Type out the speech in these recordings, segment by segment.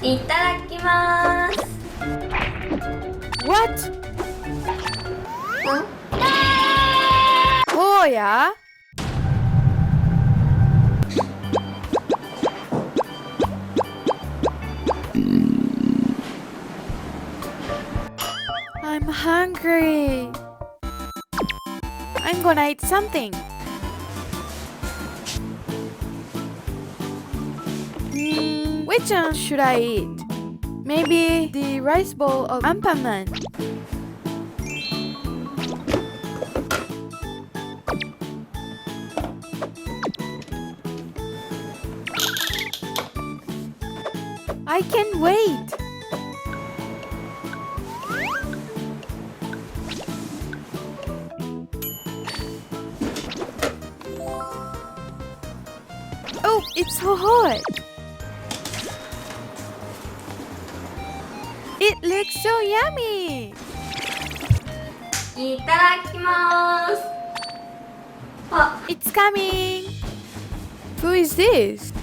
いただきます。What? ん Koya? I'm hungry. I'm gonna eat something. Which one should I eat? Maybe the rice bowl of Ampanman. I can't wait. Oh, it's so hot. It looks so yummy. いただきます。あ、It's coming. Who is this?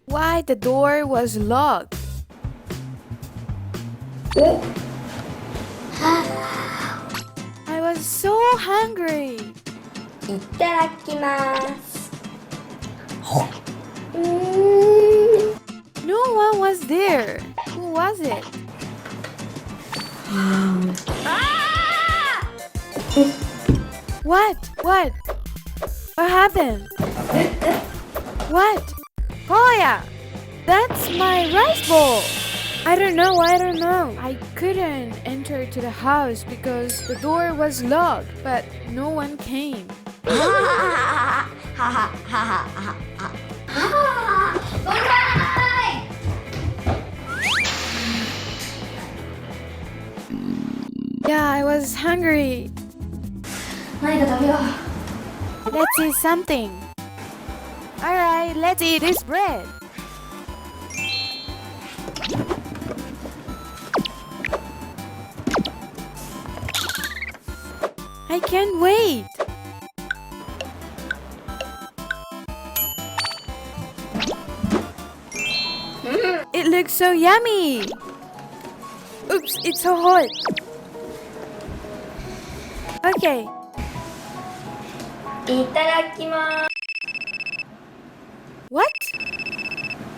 Why the door was locked? お、I was so hungry. いただきます。No one was there. Who was it? What? What? What happened? What? Koya! That's my rice bowl! I don't know. I couldn't enter to the house because the door was locked, but no one came. ははははははは。おかえり。 Yeah, I was hungry. 何か食べよう。 Let's eat something. Alright, let's eat this bread. I can't wait. It looks so yummy. Oops, it's so hot. Okay. いただきます。 What?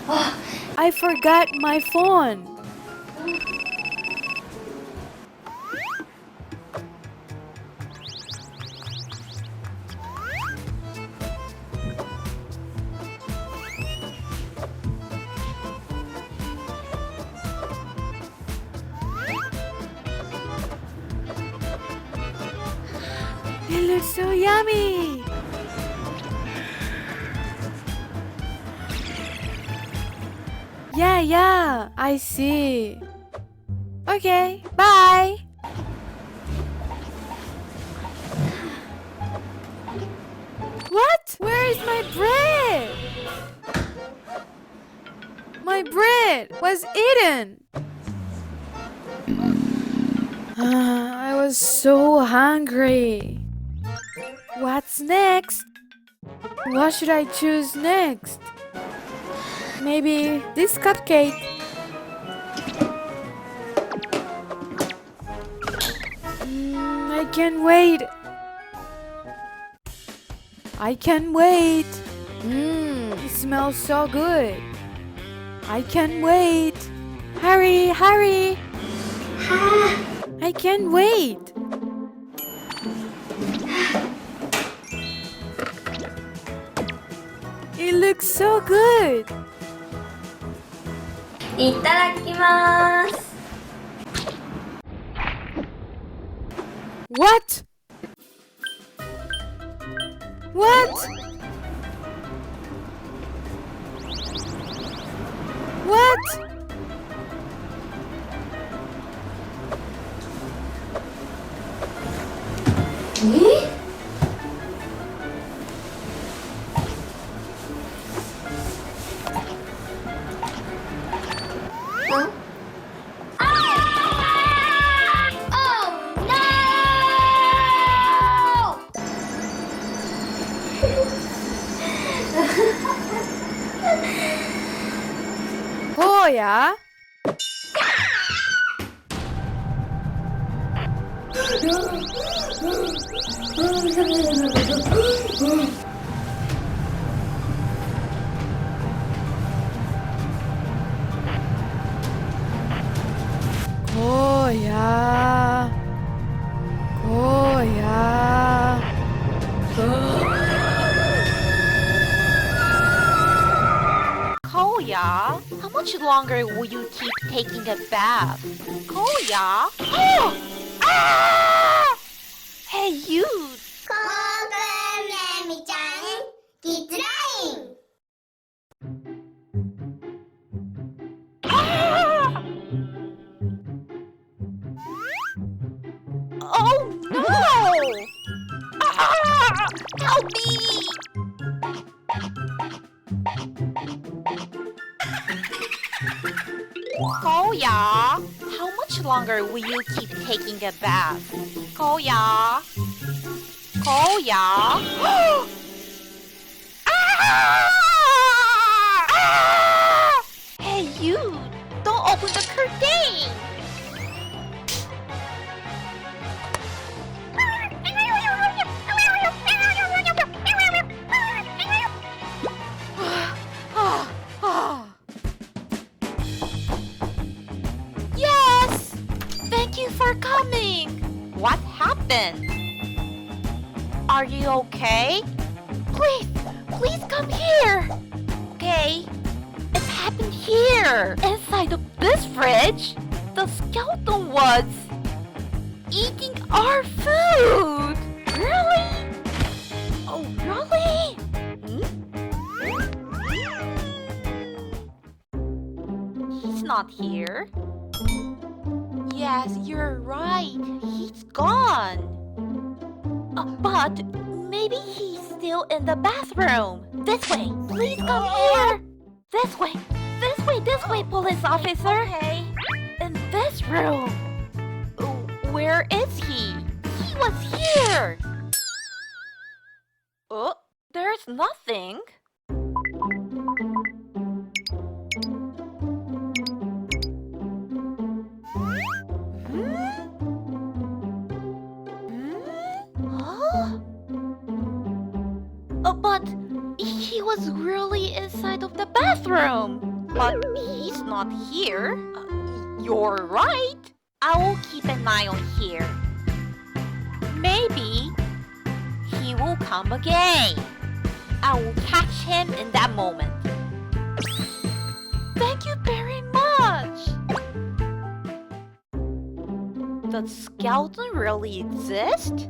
あ、 I forgot my phone. It looks so yummy. Yeah, I see. Okay, bye. What? Where is my bread? My bread was eaten. I was so hungry. What's next? What should I choose next? Maybe this cupcake. I can't wait. I can't wait. It smells so good. I can't wait. Hurry, hurry. I can't wait. It looks so good. いただきます。 What? What? What? Oh no! Koya? Koya. Koya. Koya, how much longer will you keep taking a bath? Koya? Oh! Ah! Hey, you! Koya and Nemi-chan, kids line. Ah! Oh no! Ah! Help me! Koya, how much longer will you keep taking a bath? Koya? Koya? Ah! Ah! Hey, you! Don't open the curtain! Yes! Thank you for coming! What happened? Are you okay? Please, please come here! Okay, it happened here! Inside of this fridge, the skeleton was eating our food! Really? Oh, really? He's not here. Yes, you're right. He's gone. But maybe he's still in the bathroom. This way. Please come here. This way. This way, police officer. Okay. In this room. Where is he? He was here. Oh, there's nothing. But he was really inside of the bathroom. But he's not here. You're right. I will keep an eye on here. Maybe he will come again. I will catch him in that moment. Thank you very much. Does skeleton really exist?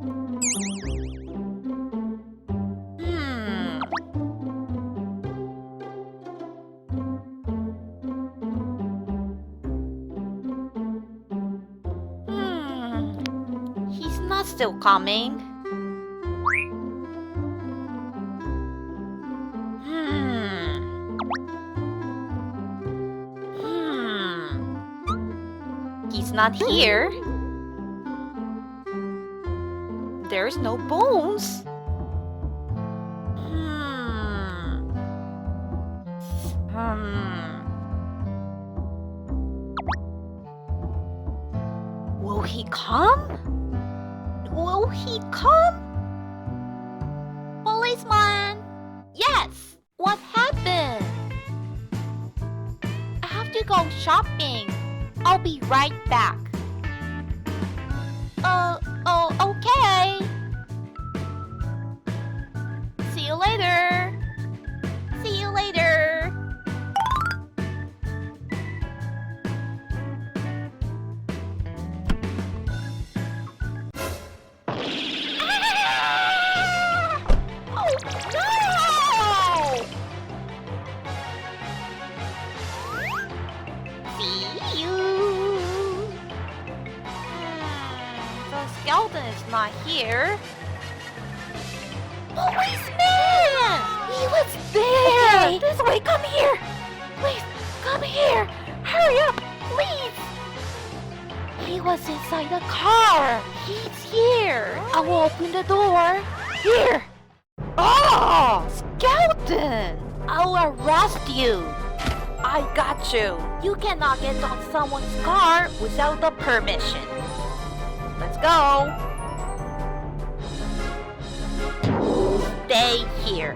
He's not still coming. He's not here. There's no bones. Will he come? Will he come? Policeman! Yes! What happened? I have to go shopping. I'll be right back. Okay. See you later. See you later. Oh no! See you. The skeleton is not here. Policeman! He was there! Okay. This way, come here! Please, come here! Hurry up, please! He was inside the car! He's here! I will open the door. Here! Oh! Skeleton! I'll arrest you! I got you. You cannot get on someone's car without the permission. Let's go. Stay here.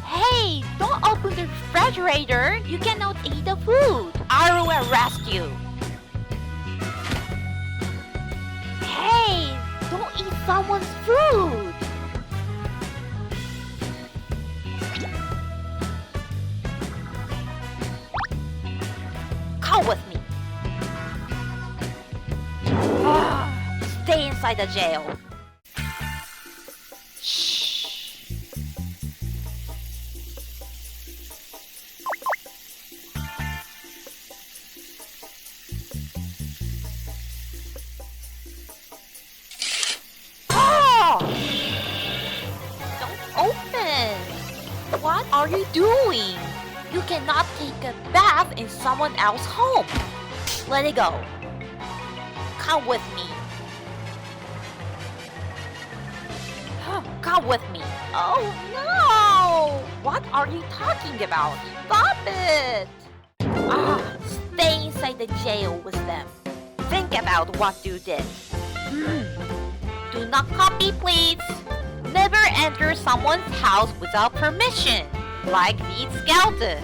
Hey, don't open the refrigerator. You cannot eat the food. I will arrest you. Hey, don't eat someone's food. Come with me. Stay inside the jail. What are you doing? You cannot take a bath in someone else's home. Let it go. Come with me. Come with me. Oh no! What are you talking about? Stop it! Stay inside the jail with them. Think about what you did. Do not copy, please. Never enter someone's house without permission, like the skeleton.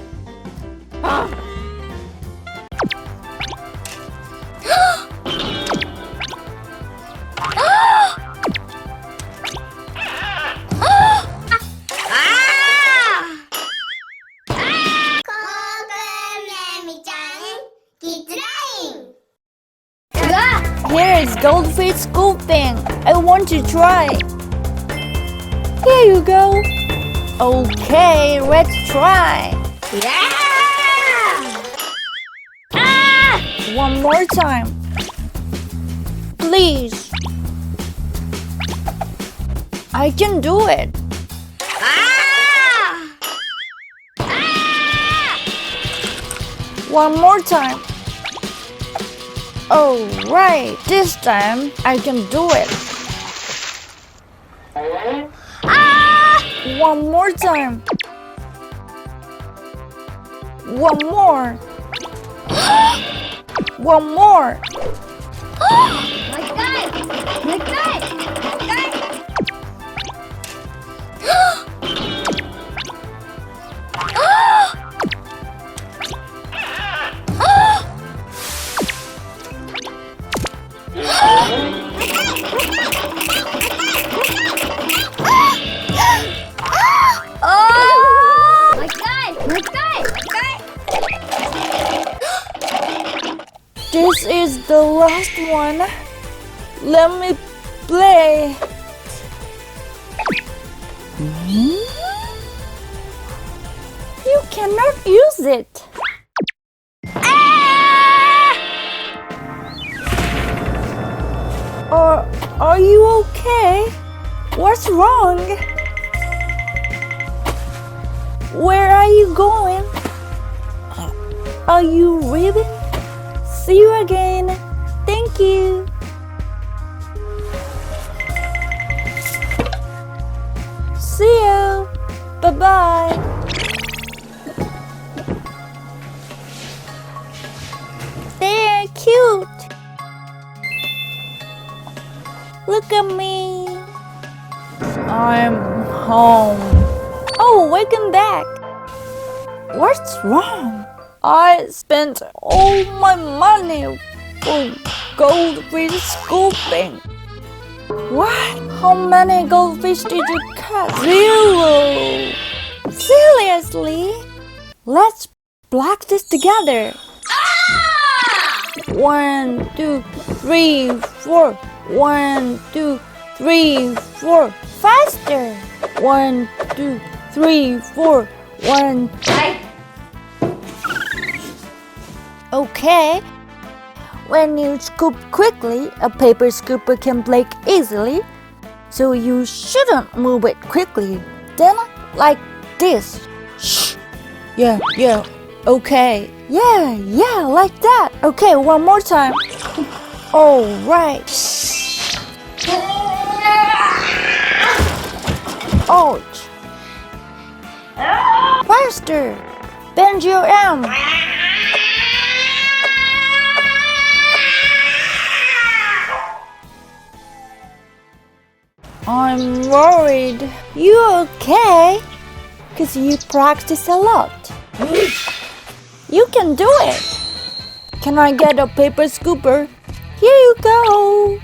Here is goldfish scooping. I want to try. Here you go. Okay, let's try. One more time. Please. I can do it. One more time. Oh, right. This time I can do it. One more time. One more. One more. This is the last one. Let me play. You cannot use it. Are you okay? What's wrong? Where are you going? Are you leaving? See you again. Thank you. See you. Bye-bye. They're cute. Look at me. I'm home. Oh, welcome back. What's wrong? I spent all my money for goldfish scooping. What? How many goldfish did you catch? 0. Seriously? Let's practice together. 1, 2, 3, 4. 1, 2, 3, 4. Faster. 1, 2, 3, 4. 1. Okay. When you scoop quickly, a paper scooper can break easily, so you shouldn't move it quickly. Then, like this. Shh. Yeah. Okay. Yeah, like that. Okay, one more time. All right. Ouch! Faster! Bend your arm! I'm worried. You okay? 'Cause you practice a lot. You can do it! Can I get a paper scooper? Here you go!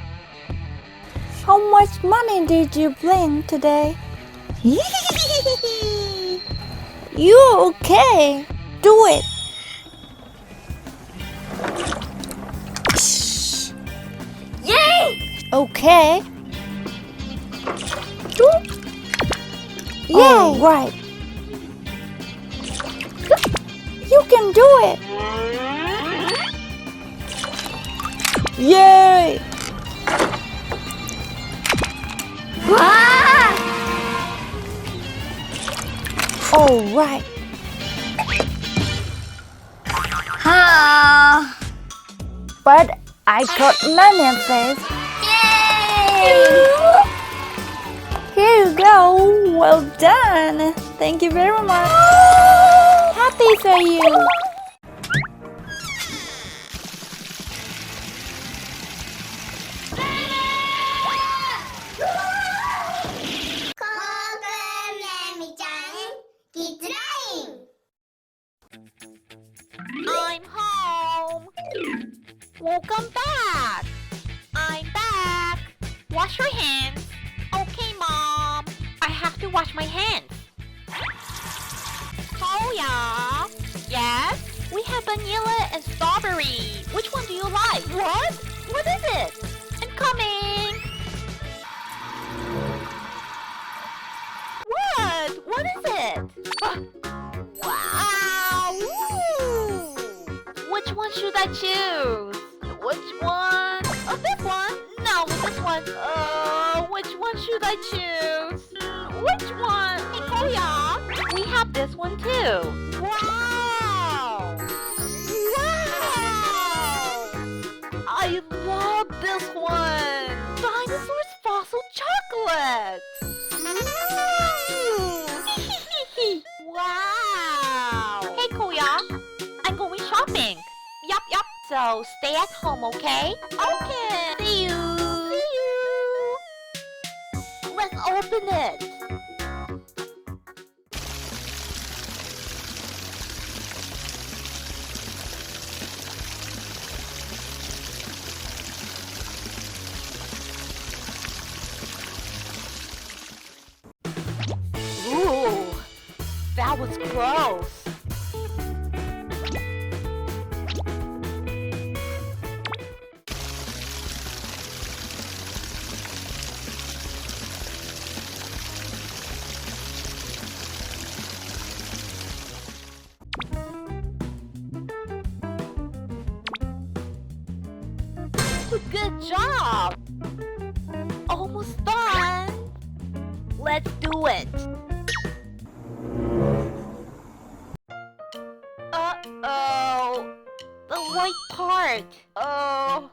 How much money did you bring today? You okay? Do it! Yay! Okay. Yay! Right. You can do it! Yay! Ah! All right. But I got many fish. Yay! Here you go. Well done. Thank you very much. Happy for you. Koya and Nemi-chan, kids line. I'm home. Welcome back. I'm back. Wash your hands. Okay, Mom. I have to wash my hands. Koya. Yes? We have vanilla and strawberry. Which one do you like? What? What is it? I'm coming. What? What is it? Wow! Ooh. Which one should I choose? Which one? Oh, this one? No, this one. Which one should I choose? Which one? Hey, Koya, we have this one too. Wow! Wow! I love this one. Dinosaur's fossil chocolate. Wow! Hey, Koya, I'm going shopping. Yup. So stay at home, okay? Okay. See you. See you. Let's open it. Ooh, that was close. Good job! Almost done! Let's do it! Uh-oh! The white part! Oh!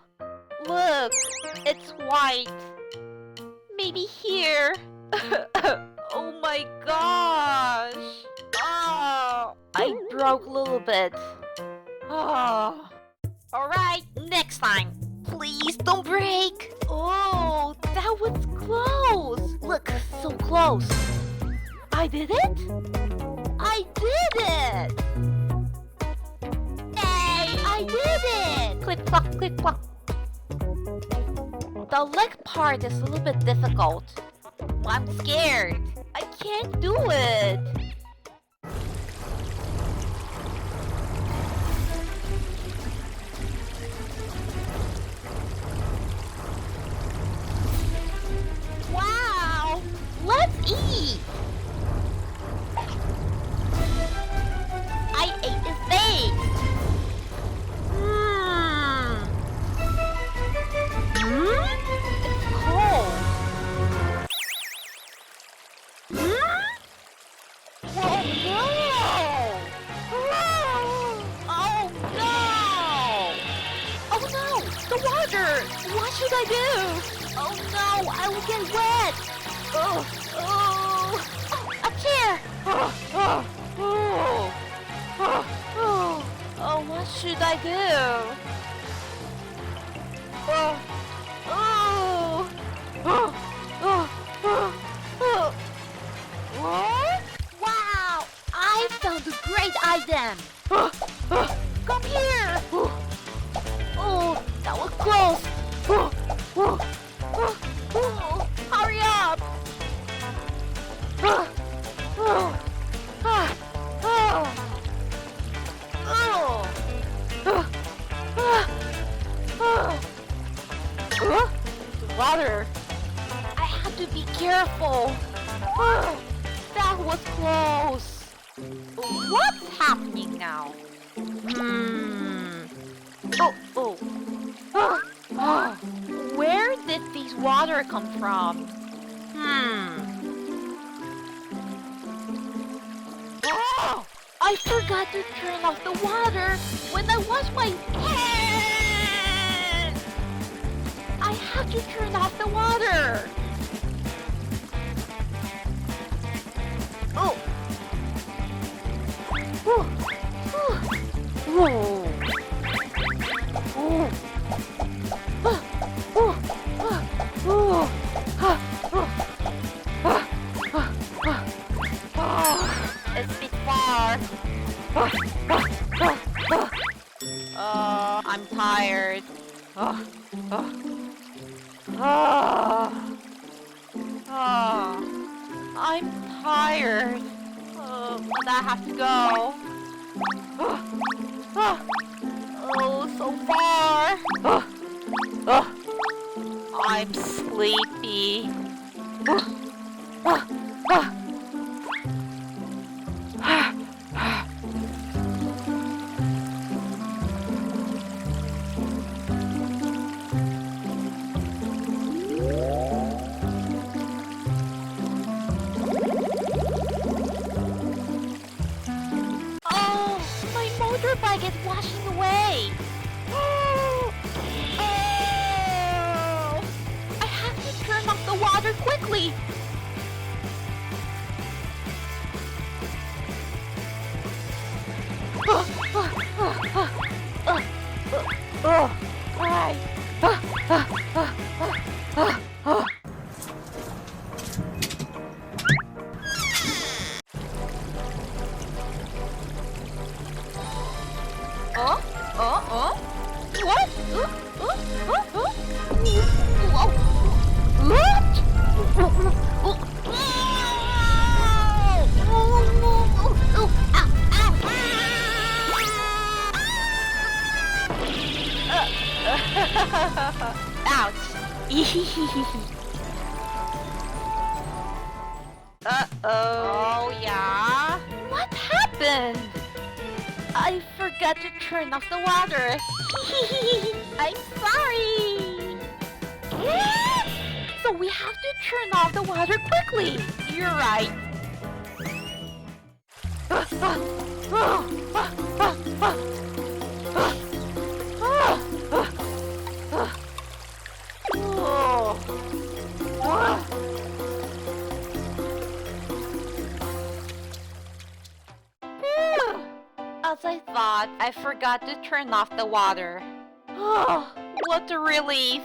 Look! It's white! Maybe here! Oh my gosh! Oh! I broke a little bit. Oh! Alright, next time! Please don't break! Oh, that was close! Look, so close! I did it? I did it! Yay! I did it! Click, clock, click, clock. The leg part is a little bit difficult. I'm scared. I can't do it. Wow! Let's eat! I ate his face! It's cold! Oh no! Oh no! Oh no! The water! What should I do? Oh no! I will get wet! Oh! should I do? Oh, oh, oh, oh, oh, oh. What? Wow! I found a great item! Come here! Oh, that was close! Hurry up! Water! I have to be careful! That was close! What's happening now? Where did this water come from? Oh! I forgot to turn off the water when I wash my hands! I have to turn off the water! Oh! It's a bit far. I'm tired. I'm tired. But I have to go. Oh, so far. I'm sleepy. Oh, my motorbike is washing away. Oh, I have to turn off the water quickly. Why? What? Ouch. Oh, yeah? What happened? I forgot to turn off the water. I'm sorry. So we have to turn off the water quickly. You're right. As I thought, I forgot to turn off the water. Oh, what a relief.